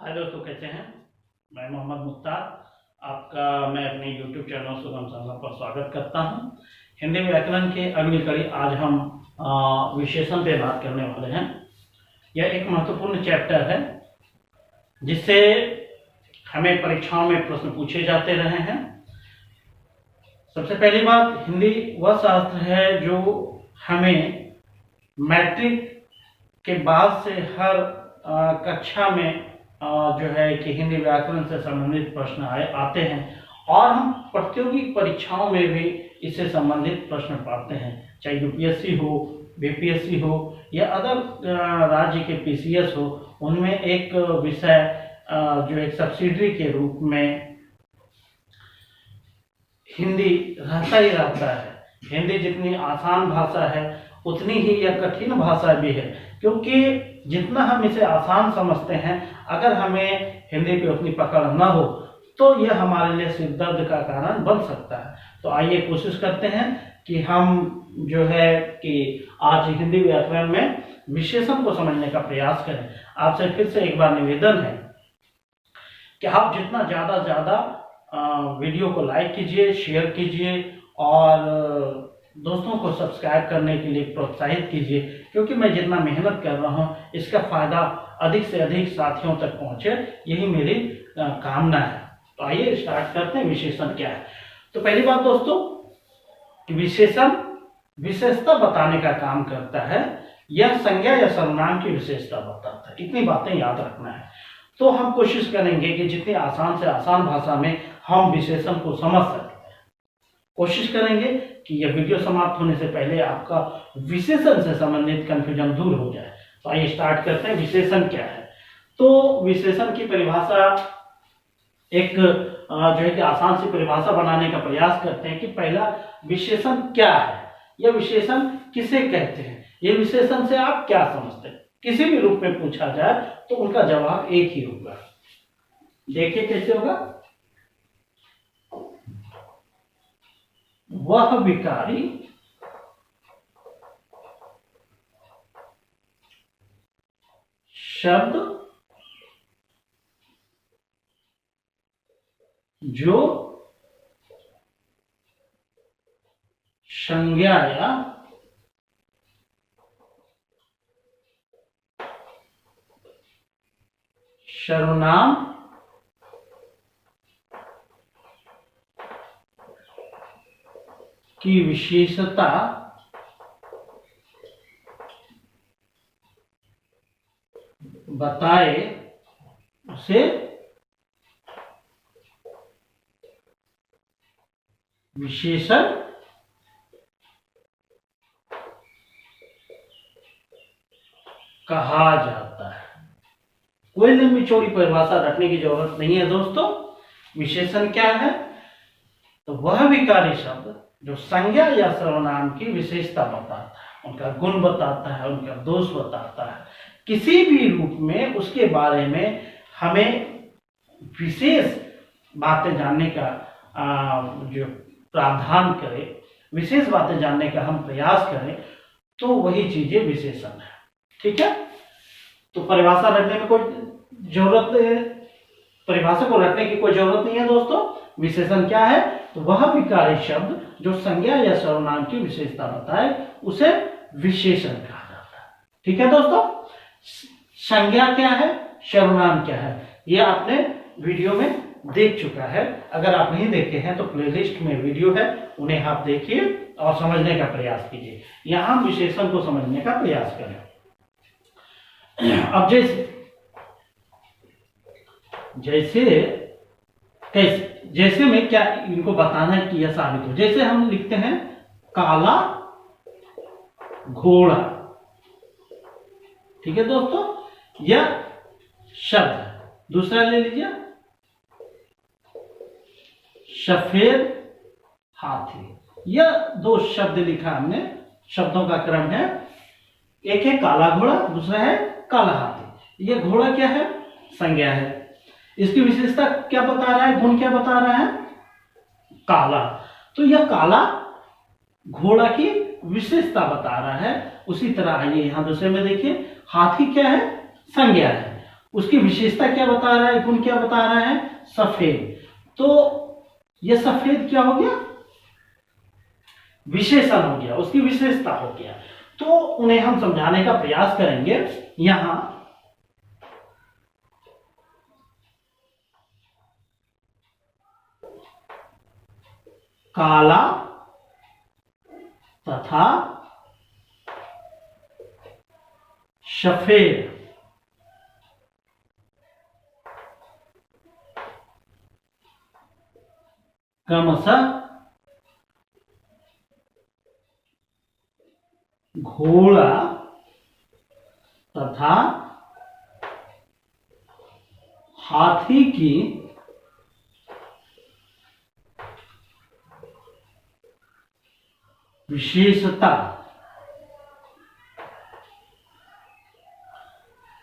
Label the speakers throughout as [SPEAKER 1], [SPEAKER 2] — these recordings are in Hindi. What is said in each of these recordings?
[SPEAKER 1] हाय दोस्तों, कैसे हैं। मैं मोहम्मद मुख्तार आपका मैं अपने YouTube चैनल सुगम संगम पर स्वागत करता हूं। हिंदी व्याकरण के अगली कड़ी आज हम विशेषण पे बात करने वाले हैं। यह एक महत्वपूर्ण चैप्टर है जिससे हमें परीक्षाओं में प्रश्न पूछे जाते रहे हैं। सबसे पहली बात, हिंदी वह शास्त्र है जो हमें मैट्रिक के बाद से हर कक्षा में जो है कि हिंदी व्याकरण से संबंधित प्रश्न आते हैं और हम प्रतियोगी परीक्षाओं में भी इससे संबंधित प्रश्न पाते हैं, चाहे यूपीएससी हो, बीपीएससी हो या अदर राज्य के पीसीएस हो। उनमें एक विषय जो एक सब्सिडरी के रूप में हिंदी रहता ही रहता है। हिंदी जितनी आसान भाषा है उतनी ही यह कठिन भाषा भी है, क्योंकि जितना हम इसे आसान समझते हैं, अगर हमें हिंदी पे उतनी पकड़ न हो तो यह हमारे लिए सिर दर्द का कारण बन सकता है। तो आइए कोशिश करते हैं कि हम जो है कि आज हिंदी व्याकरण में विशेषण को समझने का प्रयास करें। आपसे फिर से एक बार निवेदन है कि आप जितना ज़्यादा वीडियो को लाइक कीजिए, शेयर कीजिए और दोस्तों को सब्सक्राइब करने के लिए प्रोत्साहित कीजिए, क्योंकि मैं जितना मेहनत कर रहा हूं इसका फायदा अधिक से अधिक साथियों तक पहुंचे, यही मेरी कामना है। तो आइए स्टार्ट करते हैं। विशेषण क्या है? तो पहली बात दोस्तों, विशेषण विशेषता बताने का काम करता है। यह संज्ञा या सर्वनाम की विशेषता बताता है। इतनी बातें याद रखना है। तो हम कोशिश करेंगे कि जितनी आसान से आसान भाषा में हम विशेषण को समझ सकें। कोशिश करेंगे कि यह वीडियो समाप्त होने से पहले आपका विशेषण से संबंधित कंफ्यूजन दूर हो जाए। तो आइए स्टार्ट करते हैं। विशेषण क्या है? तो विशेषण की परिभाषा एक जो है कि आसान सी परिभाषा बनाने का प्रयास करते हैं कि पहला विशेषण क्या है, यह विशेषण किसे कहते हैं, यह विशेषण से आप क्या समझते हैं। किसी भी रूप में पूछा जाए तो उनका जवाब एक ही होगा। देखिए कैसे होगा। वह विकारी शब्द जो संज्ञा या सर्वनाम की विशेषता बताए उसे विशेषण कहा जाता है। कोई लंबी चौड़ी परिभाषा रखने की जरूरत नहीं है दोस्तों। विशेषण क्या है? तो वह विकारी शब्द जो संज्ञा या सर्वनाम की विशेषता बताता है, उनका गुण बताता है, उनका दोष बताता है। किसी भी रूप में उसके बारे में हमें विशेष बातें जानने का जो प्रावधान करें, विशेष बातें जानने का हम प्रयास करें, तो वही चीजें विशेषण है। ठीक है। तो परिभाषा रखने में परिभाषा को रखने की कोई जरूरत नहीं है दोस्तों। विशेषण क्या है? तो वह विकारी शब्द जो संज्ञा या सर्वनाम की विशेषता बताए उसे विशेषण कहा जाता है। ठीक है दोस्तों। संज्ञा क्या है, सर्वनाम क्या है, यह आपने वीडियो में देख चुका है। अगर आप नहीं देखे हैं तो प्लेलिस्ट में वीडियो है, उन्हें आप देखिए और समझने का प्रयास कीजिए। यहां हम विशेषण को समझने का प्रयास करें। अब जैसे में क्या इनको बताना है कि यह साबित हो। जैसे हम लिखते हैं काला घोड़ा। ठीक है दोस्तों, यह शब्द है। दूसरा ले लीजिए सफेद हाथी। यह दो शब्द लिखा हमने, शब्दों का क्रम है। एक है काला घोड़ा, दूसरा है काला हाथी। यह घोड़ा क्या है? संज्ञा है। इसकी विशेषता क्या बता रहा है, गुण क्या बता रहा है? काला। तो यह काला घोड़ा की विशेषता बता रहा है। उसी तरह आइए यहां दूसरे में देखिए, हाथी क्या है? संज्ञा है। उसकी विशेषता क्या बता रहा है, गुण क्या बता रहा है, सफेद। तो यह सफेद क्या हो गया, विशेषण हो गया, उसकी विशेषता हो गया। तो उन्हें हम समझाने का प्रयास करेंगे। यहां काला तथा सफेद क्रमशः घोड़ा तथा हाथी की विशेषता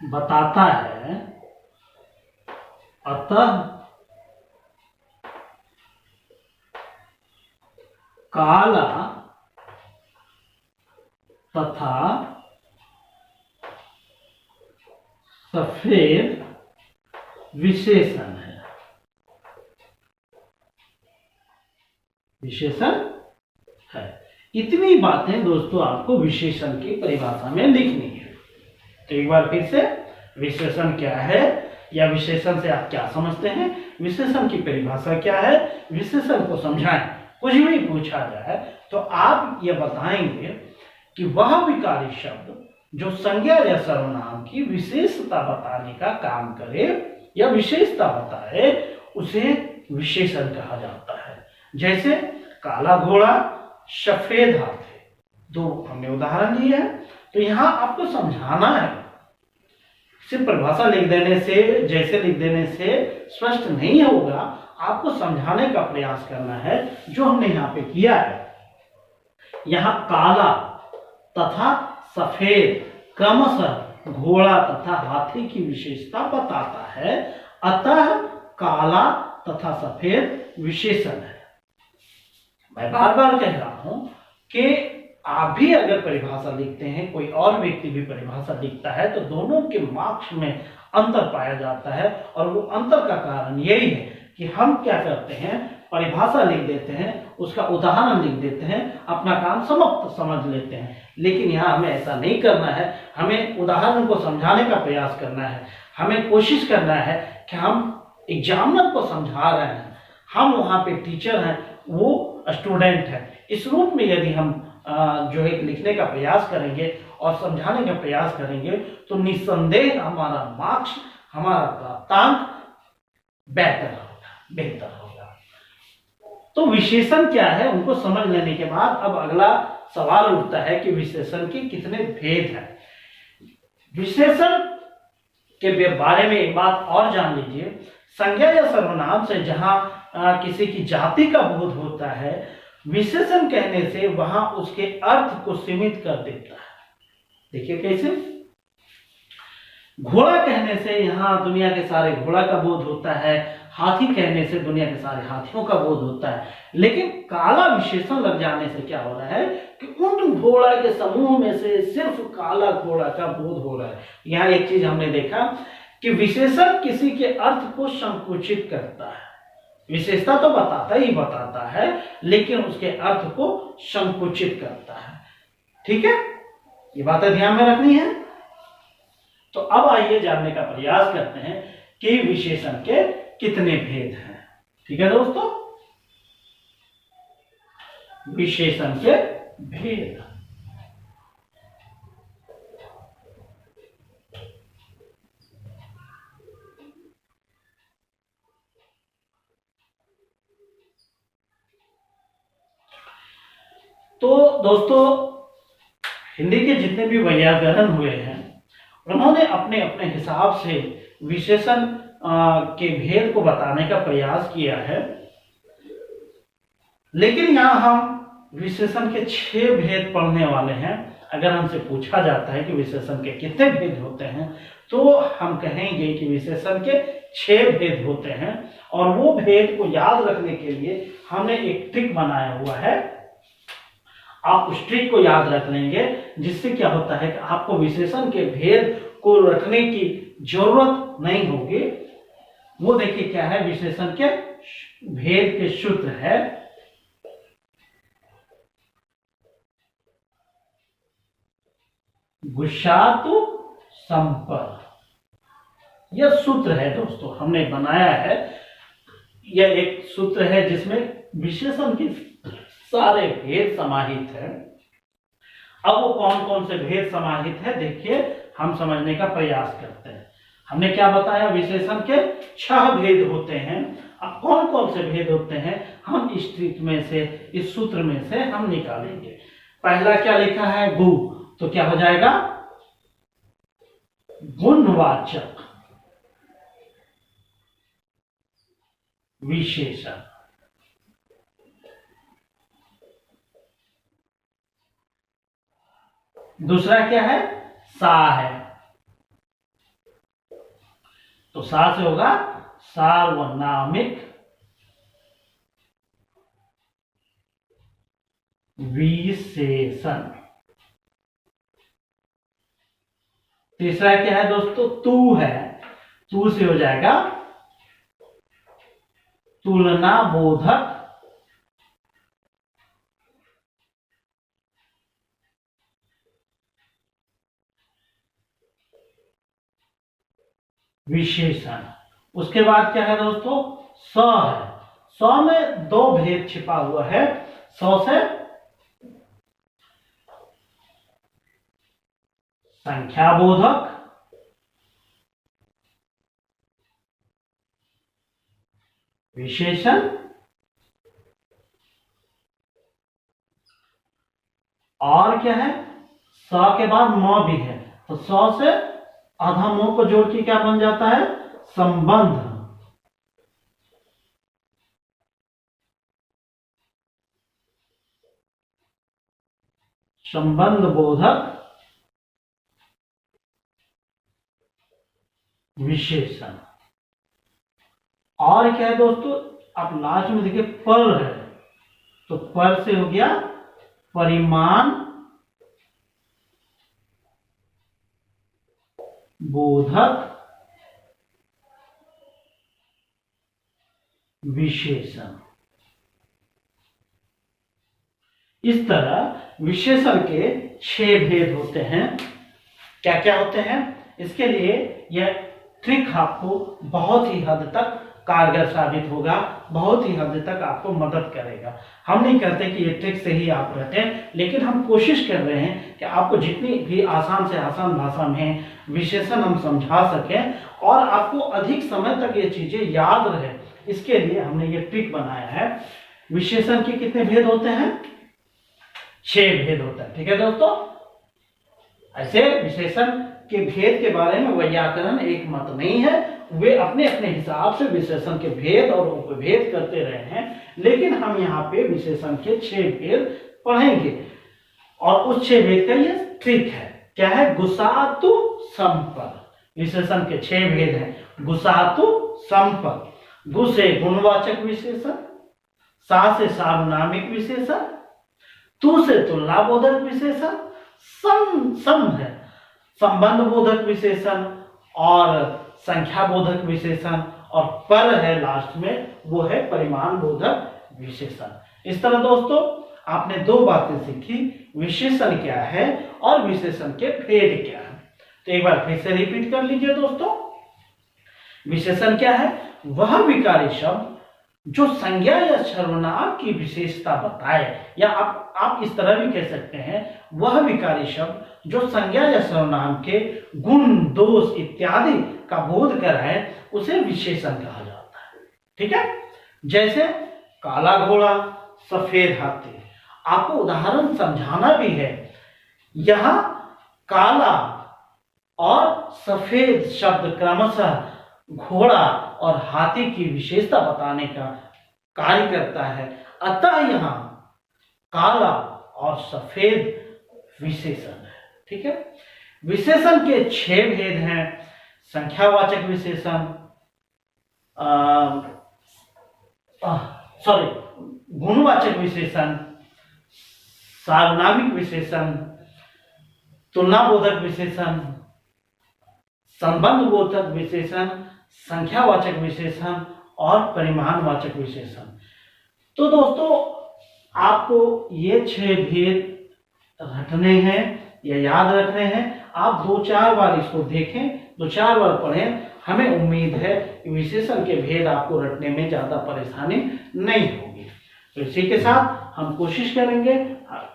[SPEAKER 1] बताता है। अतः काला तथा सफेद विशेषण है, विशेषण है। इतनी बातें दोस्तों आपको विशेषण की परिभाषा में लिखनी है। तो एक बार फिर से, विशेषण क्या है या विशेषण से आप क्या समझते हैं, विशेषण की परिभाषा क्या है, विशेषण को समझाएं। कुछ भी पूछा जाए तो आप ये बताएंगे कि वह विकारी शब्द जो संज्ञा या सर्वनाम की विशेषता बताने का काम करे या विशेषता बताए, उसे विशेषण कहा जाता है। जैसे काला घोड़ा, सफेद हाथी, दो हमने उदाहरण लिए हैं। तो यहां आपको समझाना है, सिर्फ परिभाषा लिख देने से, जैसे लिख देने से स्पष्ट नहीं होगा, आपको समझाने का प्रयास करना है, जो हमने यहाँ पे किया है। यहाँ काला तथा सफेद क्रमशः घोड़ा तथा हाथी की विशेषता बताता है, अतः काला तथा सफेद विशेषण है। मैं बार बार कह रहा हूं कि आप भी अगर परिभाषा लिखते हैं, कोई और व्यक्ति भी परिभाषा लिखता है, तो दोनों के मार्क्स में अंतर पाया जाता है। और वो अंतर का कारण यही है कि हम क्या करते हैं, परिभाषा लिख देते हैं, उसका उदाहरण लिख देते हैं, अपना काम समाप्त समझ लेते हैं। लेकिन यहाँ हमें ऐसा नहीं करना है, हमें उदाहरण को समझाने का प्रयास करना है। हमें कोशिश करना है कि हम एग्जामिनर को समझा रहे हैं, हम वहाँ पे टीचर हैं, वो स्टूडेंट है। इस रूप में यदि हम जो है लिखने का प्रयास करेंगे और समझाने का प्रयास करेंगे, तो निस्संदेह हमारा मार्क्स, हमारा प्राप्तांक बेहतर होगा। तो विशेषण क्या है, उनको समझ लेने के बाद अब अगला सवाल उठता है कि विशेषण के कितने भेद हैं। विशेषण के बारे में एक बात और जान लीजिए। संज्ञा या सर्वनाम से जहां किसी की जाति का बोध होता है, विशेषण कहने से वहां उसके अर्थ को सीमित कर देता है। देखिए कैसे, घोड़ा कहने से यहाँ दुनिया के सारे घोड़ा का बोध होता है, हाथी कहने से दुनिया के सारे हाथियों का बोध होता है। लेकिन काला विशेषण लग जाने से क्या हो रहा है कि उन घोड़ा के समूह में से सिर्फ काला घोड़ा का बोध हो रहा है। यहाँ एक चीज हमने देखा कि विशेषण किसी के अर्थ को संकुचित करता है। विशेषता तो बताता है, लेकिन उसके अर्थ को संकुचित करता है। ठीक है, ये बातें ध्यान में रखनी है। तो अब आइए जानने का प्रयास करते हैं कि विशेषण के कितने भेद हैं। ठीक है दोस्तों, विशेषण के भेद। तो दोस्तों, हिंदी के जितने भी वैयाकरण हुए हैं, उन्होंने अपने अपने हिसाब से विशेषण के भेद को बताने का प्रयास किया है। लेकिन यहाँ हम विशेषण के 6 भेद पढ़ने वाले हैं। अगर हमसे पूछा जाता है कि विशेषण के कितने भेद होते हैं, तो हम कहेंगे कि विशेषण के 6 भेद होते हैं। और वो भेद को याद रखने के लिए हमने एक ट्रिक बनाया हुआ है। आप उस ट्रिक को याद रख लेंगे, जिससे क्या होता है कि आपको विशेषण के भेद को रखने की जरूरत नहीं होगी। वो देखिए क्या है, विशेषण के भेद के सूत्र है। गुशातु संपर, यह सूत्र है दोस्तों, हमने बनाया है। यह एक सूत्र है जिसमें विशेषण के सारे भेद समाहित है। अब वो कौन कौन से भेद समाहित है देखिए, हम समझने का प्रयास करते हैं। हमने क्या बताया, विशेषण के 6 भेद होते हैं। अब कौन कौन से भेद होते हैं हम इस ट्रिक में से, इस सूत्र में से हम निकालेंगे। पहला क्या लिखा है, गु, तो क्या हो जाएगा, गुणवाचक विशेषण। दूसरा क्या है, सा है, तो सा से होगा सार्वनामिक विशेषण। तीसरा क्या है दोस्तों, तू है, तू से हो जाएगा तुलना बोधक विशेषण। उसके बाद क्या है दोस्तों, स है, स में 2 भेद छिपा हुआ है। स से संख्या बोधक विशेषण और क्या है, स के बाद म भी है, तो स से आधा म को जोड़ के क्या बन जाता है, संबंध। संबंध बोधक विशेषण। और क्या है दोस्तों, आप लास्ट में देखिए पर है, तो पर से हो गया परिमाण बोधक विशेषण। इस तरह विशेषण के 6 भेद होते हैं। क्या क्या होते हैं, इसके लिए यह ट्रिक आपको बहुत ही हद तक कारगर साबित होगा, बहुत ही हद तक आपको मदद करेगा। हम नहीं कहते कि ये ट्रिक से ही आप रटें, लेकिन हम कोशिश कर रहे हैं कि आपको जितनी भी आसान से आसान भाषा में विशेषण हम समझा सकें और आपको अधिक समय तक ये चीजें याद रहे, इसके लिए हमने ये ट्रिक बनाया है। विशेषण के कितने भेद होते हैं, 6 भेद होता है। ठीक है दोस्तों, ऐसे विशेषण के भेद के बारे में वैयाकरण एक मत नहीं है, वे अपने अपने हिसाब से विशेषण के भेद और उपभेद करते रहे हैं, लेकिन हम यहाँ पे विशेषण के 6 भेद पढ़ेंगे और उस 6 भेद का ये ट्रिक है। क्या है, गुसातु संपर। विशेषण के 6 भेद हैं। गुसातु संपर, गु से गुणवाचक विशेषण, सा से सार्वनामिक विशेषण, तू से तुलनाबोधक विशेषण, सम है संबंध बोधक विशेषण और संख्या बोधक विशेषण, और पर है लास्ट में, वो है परिमाण बोधक विशेषण। इस तरह दोस्तों आपने 2 बातें सीखी, विशेषण क्या है और विशेषण के भेद क्या है। तो एक बार फिर से रिपीट कर लीजिए दोस्तों। विशेषण क्या है, वह विकारी शब्द जो संज्ञा या सर्वनाम की विशेषता बताए, या आप इस तरह भी कह सकते हैं, वह विकारी शब्द जो संज्ञा या सर्वनाम के गुण दोष इत्यादि का बोध कराए, उसे विशेषण कहा जाता है। ठीक है, जैसे काला घोड़ा, सफेद हाथी। आपको उदाहरण समझाना भी है। यहां काला और सफेद शब्द क्रमशः घोड़ा और हाथी की विशेषता बताने का कार्य करता है, अतः यहां काला और सफेद विशेषण है। ठीक है, विशेषण के 6 भेद हैं। संख्यावाचक विशेषण, गुणवाचक विशेषण, सार्वनामिक विशेषण, तुलनाबोधक विशेषण, संबंधबोधक विशेषण, संख्यावाचक विशेषण और परिमाणवाचक विशेषण। तो दोस्तों आपको ये 6 भेद रटने हैं या याद रखने हैं। आप 2-4 बार इसको देखें, 2-4 बार पढ़ें। हमें उम्मीद है कि विशेषण के भेद आपको रटने में ज्यादा परेशानी नहीं होगी। तो इसी के साथ हम कोशिश करेंगे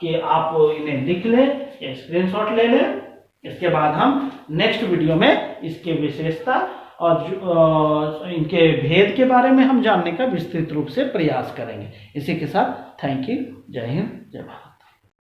[SPEAKER 1] कि आप इन्हें लिख लें या स्क्रीनशॉट ले लें। इसके बाद हम नेक्स्ट वीडियो में इसके विशेषता और इनके भेद के बारे में हम जानने का विस्तृत रूप से प्रयास करेंगे। इसी के साथ थैंक यू। जय हिंद, जय भारत।